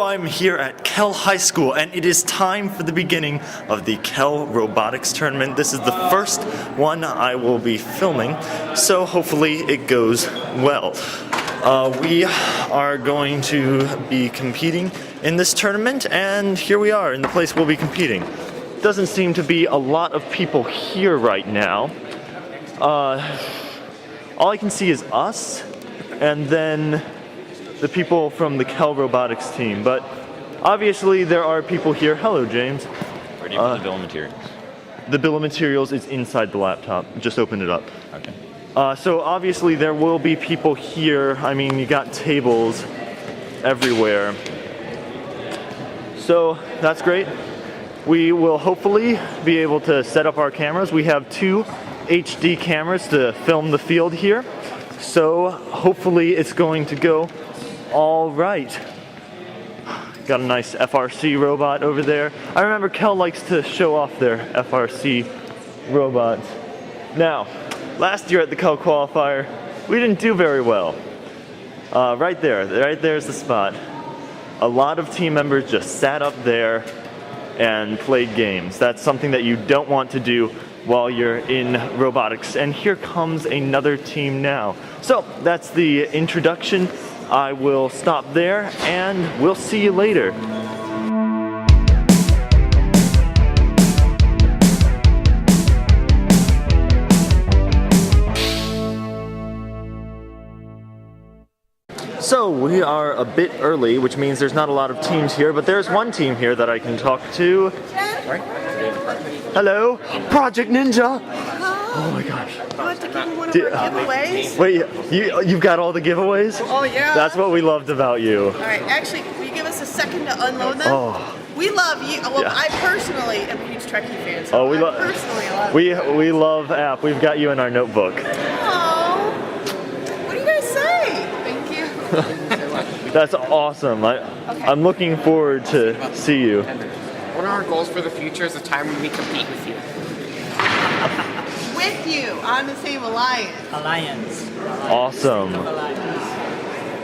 So I'm here at Kell High School, and it is time for the beginning of the Kell Robotics Tournament. This is the first one I will be filming, so hopefully it goes well. We are going to be competing in this tournament, and here we are in the place we'll be competing. Doesn't seem to be a lot of people here right now. All I can see is us, and then the people from the Kell Robotics team, but obviously there are people here. Hello, James. Ready for the bill of materials? The bill of materials is inside the laptop. Just open it up. Okay. So obviously there will be people here. I mean, you got tables everywhere. So that's great. We will hopefully be able to set up our cameras. We have 2 HD cameras to film the field here. So hopefully it's going to go all right. Got a nice FRC robot over there. I remember Kell likes to show off their FRC robots. Now, last year at the Kell Qualifier, we didn't do very well. Right there's the spot. A lot of team members just sat up there and played games. That's something that you don't want to do while you're in robotics. And here comes another team now. So that's the introduction. I will stop there, and we'll see you later. So we are a bit early, which means there's not a lot of teams here, but there's one team here that I can talk to. Hello, Project Ninja. Oh my gosh. You want to give me one of our giveaways? Wait, you've got all the giveaways? Oh yeah. That's what we loved about you. All right, actually, will you give us a second to unload them? Oh. We love you. Well, Yeah. I personally am a huge Trekkie fan, so Oh, we love. personally love We love app. We've got you in our notebook. Oh, what do you guys say? Thank you. That's awesome. I'm looking forward to see you. One of our goals for the future is the time when we compete with you. With you on the same alliance. Awesome. All I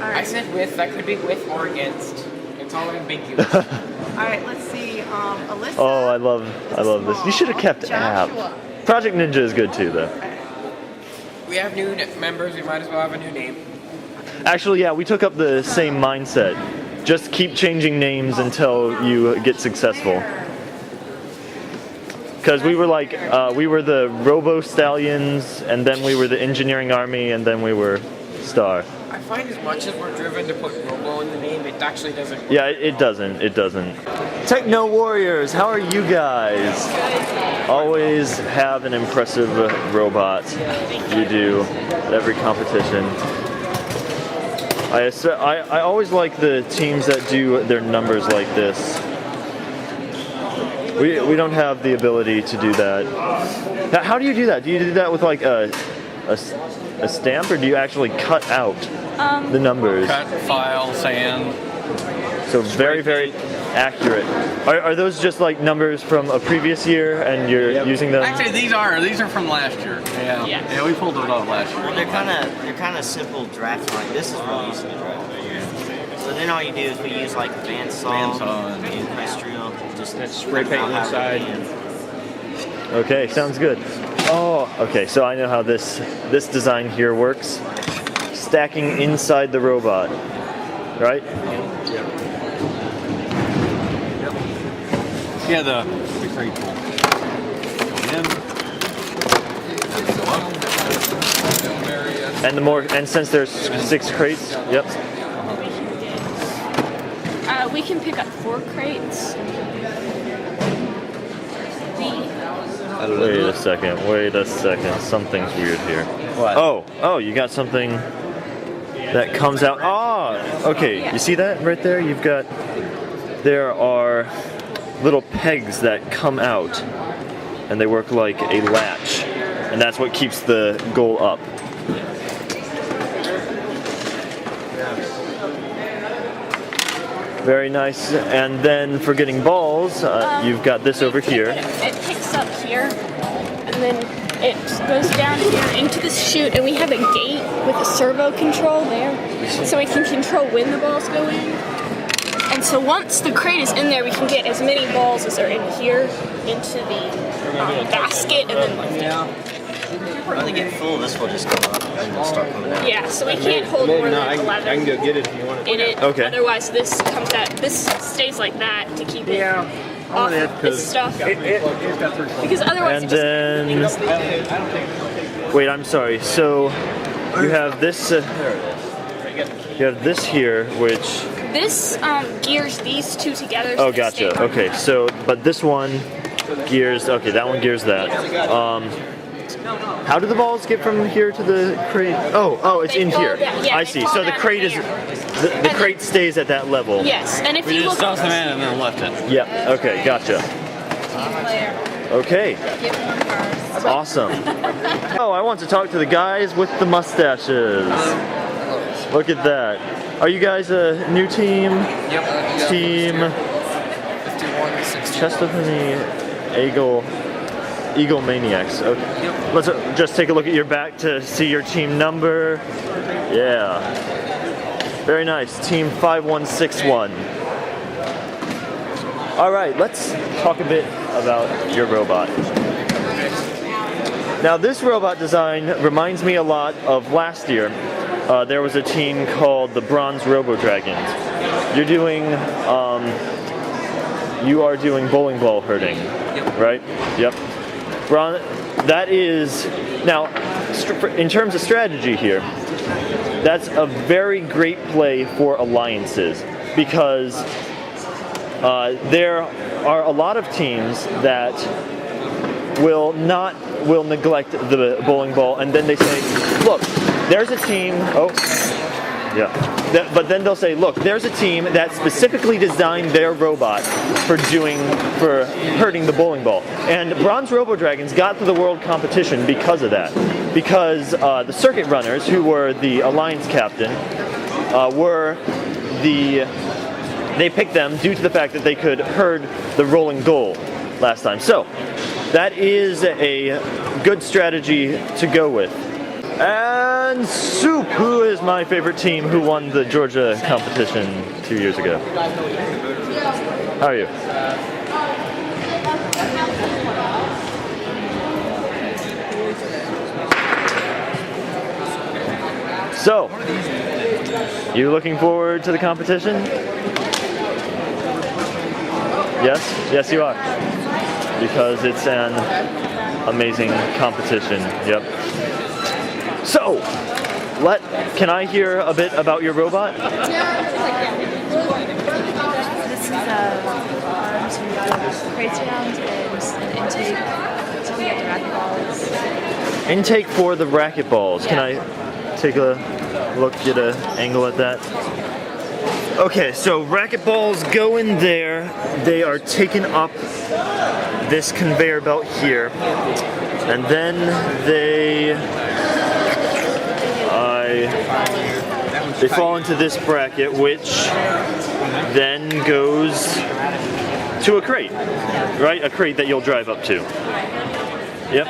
right. said with, that could be with or against. It's all ambiguous. All right. Let's see. Alyssa. Oh, I love this. You should have kept app. Joshua. Project Ninja is good too, though. We have new members, we might as well have a new name. Actually, yeah, we took up the same mindset. Just keep changing names until you get successful. Because we were like, we were the Robo Stallions, and then we were the Engineering Army, and then we were Star. I find as much as we're driven to put Robo in the name, it actually doesn't work. Yeah, it doesn't. Techno Warriors, how are you guys? Always have an impressive robot. You do at every competition. I always like the teams that do their numbers like this. We don't have the ability to do that. Now, how do you do that? Do you do that with like a stamp, or do you actually cut out the numbers? Cut, file, sand. So very accurate. Are those just like numbers from a previous year, and you're using them? Actually, these are from last year. Yeah, we pulled it off last year. Well, they're kind of simple drafting. Like this is really easy to draft. So then all you do is we use like bandsaw and industrial, just spray paint one side. Okay, sounds good. Oh, okay. So I know how this design here works. Stacking inside the robot, right? Yeah, the crate tool. Go in. And since there's 6 crates, yep. We can pick up 4 crates. Wait a second. Something's weird here. What? Oh, you got something that comes out. Okay. You see that right there? There are little pegs that come out, and they work like a latch, and that's what keeps the goal up. Very nice. And then for getting balls, you've got this over here. It picks up here, and then it goes down here into the chute, and we have a gate with a servo control there, so we can control when the balls go in. And And so once the crate is in there, we can get as many balls as are in here into the basket and then lift it. When they get full, this will just go up and it'll start coming out. Yeah, so we can't hold more than 11 I can go get it if you want in it. Okay. Otherwise, this comes out. This stays like that to keep it off this stuff. Because otherwise, And it just then, wait, I'm sorry. So you have this. You have this here, which. this gears these two together. Oh, so they stay gotcha. Okay, so but this one gears. Okay, that one gears that. How do the balls get from here to the crate? Oh, it's They in fall here. down- yeah, I they see. fall So the down crate is there. the crate stays at that level. Yes, and if We you just look, tossed them in and then left it. Yeah. Okay. Gotcha. Okay. Awesome. Oh, I want to talk to the guys with the mustaches. Look at that. Are you guys a new team? Yep. Team 51, 60. Chesterfield Eagle Maniacs. Okay. Let's just take a look at your back to see your team number. Yeah. Very nice. Team 5161. All right, let's talk a bit about your robot. Now, this robot design reminds me a lot of last year. There was a team called the Bronze Robo Dragons. You are doing bowling ball herding, right? Yep. That is now, in terms of strategy here, that's a very great play for alliances because there are a lot of teams that will neglect the bowling ball, and then they say, look, there's a team. Oh, yeah. But then they'll say, look, there's a team that specifically designed their robot for hurting the bowling ball. And Bronze Robo Dragons got to the world competition because of that. Because the circuit runners, who were the alliance captain, they picked them due to the fact that they could herd the rolling goal last time. So that is a good strategy to go with. And Soup, who is my favorite team who won the Georgia competition 2 years ago. How are you? So, you looking forward to the competition? Yes, you are. Because it's an amazing competition. Yep. So, can I hear a bit about your robot? This is arms with crates around and an intake so we get the racquetballs. Intake for the racquetballs. Can I take a look, get an angle at that? Okay, so racquetballs go in there. They are taken up this conveyor belt here, and then they fall into this bracket, which then goes to a crate, right? A crate that you'll drive up to. Yep.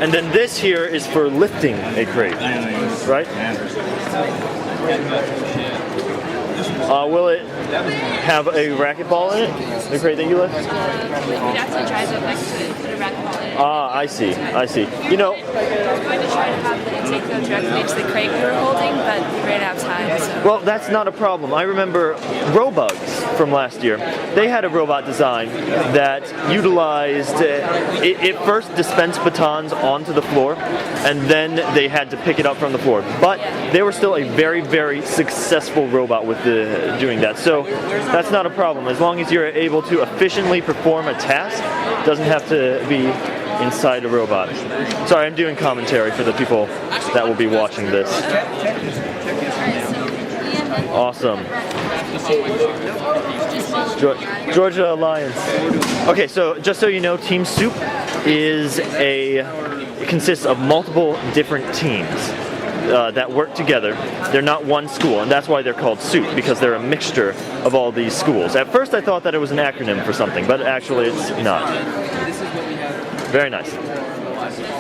And then this here is for lifting a crate, right? Will it have a racquetball in it? The crate that you lift? We'd have to drive it next to it and put a racquetball in it. Ah, I see. You know, We were going to try to have the intake go directly into the crate we were holding, but we ran out of time, so. well, that's not a problem. I remember Robugs from last year. They had a robot design that utilized, it first dispensed batons onto the floor, and then they had to pick it up from the floor. But they were still a very, very successful robot with doing that. So that's not a problem. As long as you're able to efficiently perform a task, it doesn't have to be inside a robot. Sorry, I'm doing commentary for the people that will be watching this. Awesome. Georgia Alliance. Okay, so just so you know, Team Soup it consists of multiple different teams that work together. They're not one school, and that's why they're called Soup, because they're a mixture of all these schools. At first I thought that it was an acronym for something, but actually it's not. Very nice.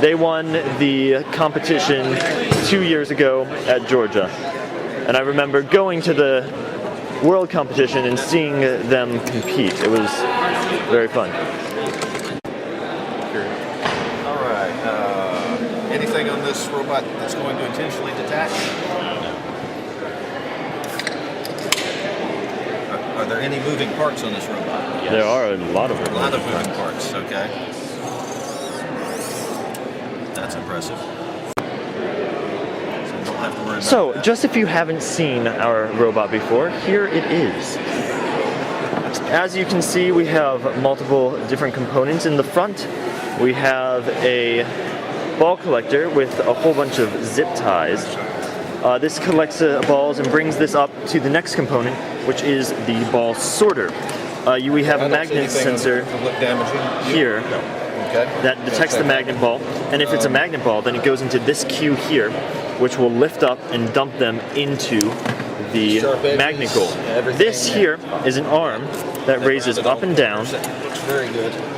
They won the competition 2 years ago at Georgia. And I remember going to the world competition and seeing them compete. It was very fun. All right. Anything on this robot that's going to intentionally detach? Are there any moving parts on this robot? There are a lot of A lot of moving parts. Okay. That's impressive. So you don't have to worry about So, that. just if you haven't seen our robot before, here it is. As you can see, we have multiple different components. In the front, we have a ball collector with a whole bunch of zip ties. This collects balls and brings this up to the next component, which is the ball sorter. We have a magnet sensor here that detects the magnet ball, and if it's a magnet ball, then it goes into this cue here, which will lift up and dump them into the magnet goal. This here is an arm that raises up and down,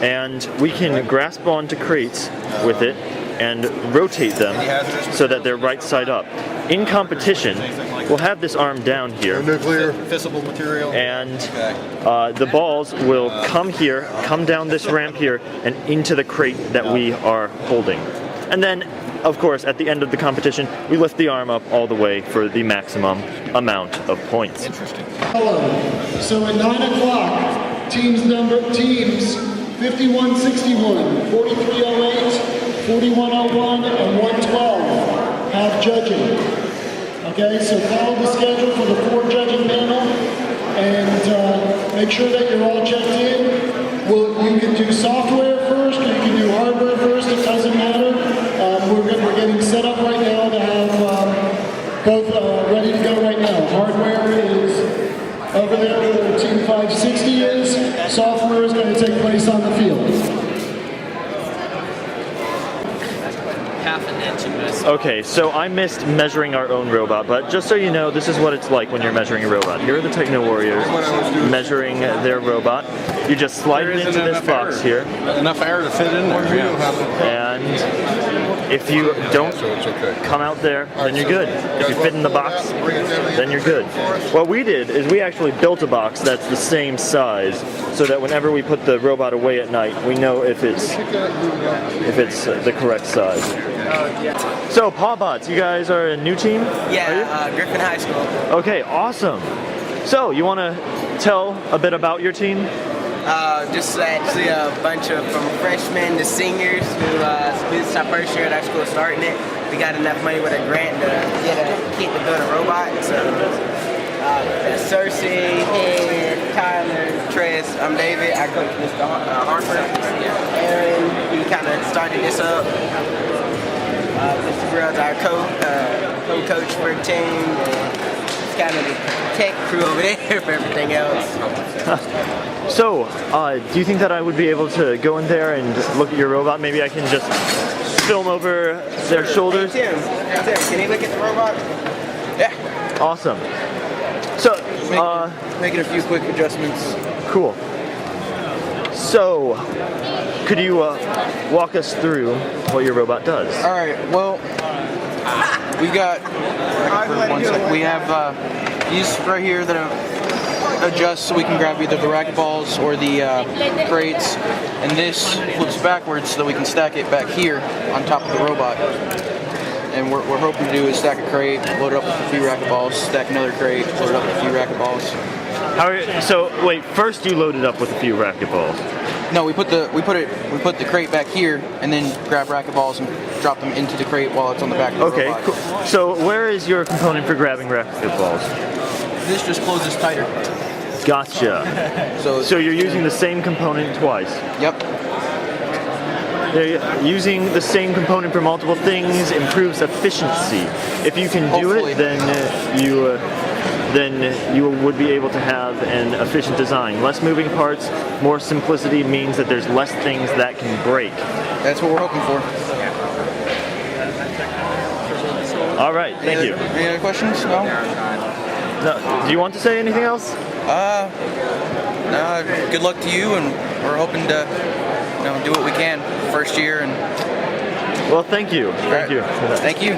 and we can grasp onto crates with it and rotate them so that they're right side up. In competition, we'll have this arm down here, Fissile material. and the balls will come here, come down this ramp here, and into the crate that we are holding. And then, of course, at the end of the competition, we lift the arm up all the way for the maximum amount of points. Interesting. Hello. So at 9 o'clock, teams 5161, 4308, 4101, and 112 have judging. Okay, so follow the schedule for the 4 judging panel, and make sure that you're all checked in. Well, you can do software first, or you can do hardware first, it doesn't matter. We're getting set up right now to have both ready to go right now. Hardware is over there where Team 560 is. Software is going to take place on the field. Half an inch and miss. Okay, so I missed measuring our own robot, but just so you know, this is what it's like when you're measuring a robot. Here are the Techno Warriors measuring their robot. You just slide it into this box here. Enough air to fit in there. And if you don't come out there, then you're good. If you fit in the box, then you're good. What we did is we actually built a box that's the same size, so that whenever we put the robot away at night, we know if it's the correct size. So, Pawbots, you guys are a new team? Yeah, Griffin High School. Okay, awesome. So, you want to tell a bit about your team? Just actually a bunch of from freshmen to seniors who this is our first year at our school starting it. We got enough money with a grant to get a kit to build a robot. So Cersei, Ed, Tyler, Tress, I'm David. I coach Mr. Harper. Aaron, he kind of started this up. Mr. Grill's our co-coach for the team. It's kind of the tech crew over there for everything else. So, do you think that I would be able to go in there and look at your robot? Maybe I can just film over their shoulders? Hey, Tim, can you look at the robot? Yeah. Awesome. So, Making a few quick adjustments. cool. So, could you walk us through what your robot does? All right. Well, we've got. We have these right here that adjust so we can grab either the racquetballs or the crates, and this flips backwards so that we can stack it back here on top of the robot. And what we're hoping to do is stack a crate, load it up with a few racquetballs, stack another crate, load it up with a few racquetballs. So wait, first you load it up with a few racquetballs. No, we put the crate back here, and then grab racquetballs and drop them into the crate while it's on the back of the robot. Okay, cool. So where is your component for grabbing racquetballs? This just closes tighter. Gotcha. So you're using the same component twice. Yep. They're using the same component for multiple things improves efficiency. If you can do Hopefully. it, then you would be able to have an efficient design. Less moving parts, more simplicity means that there's less things that can break. That's what we're hoping for. All right, thank you. Any other questions? No? No, do you want to say anything else? No, good luck to you, and we're hoping to do what we can first year. And well, thank you. Thank you. Thank you.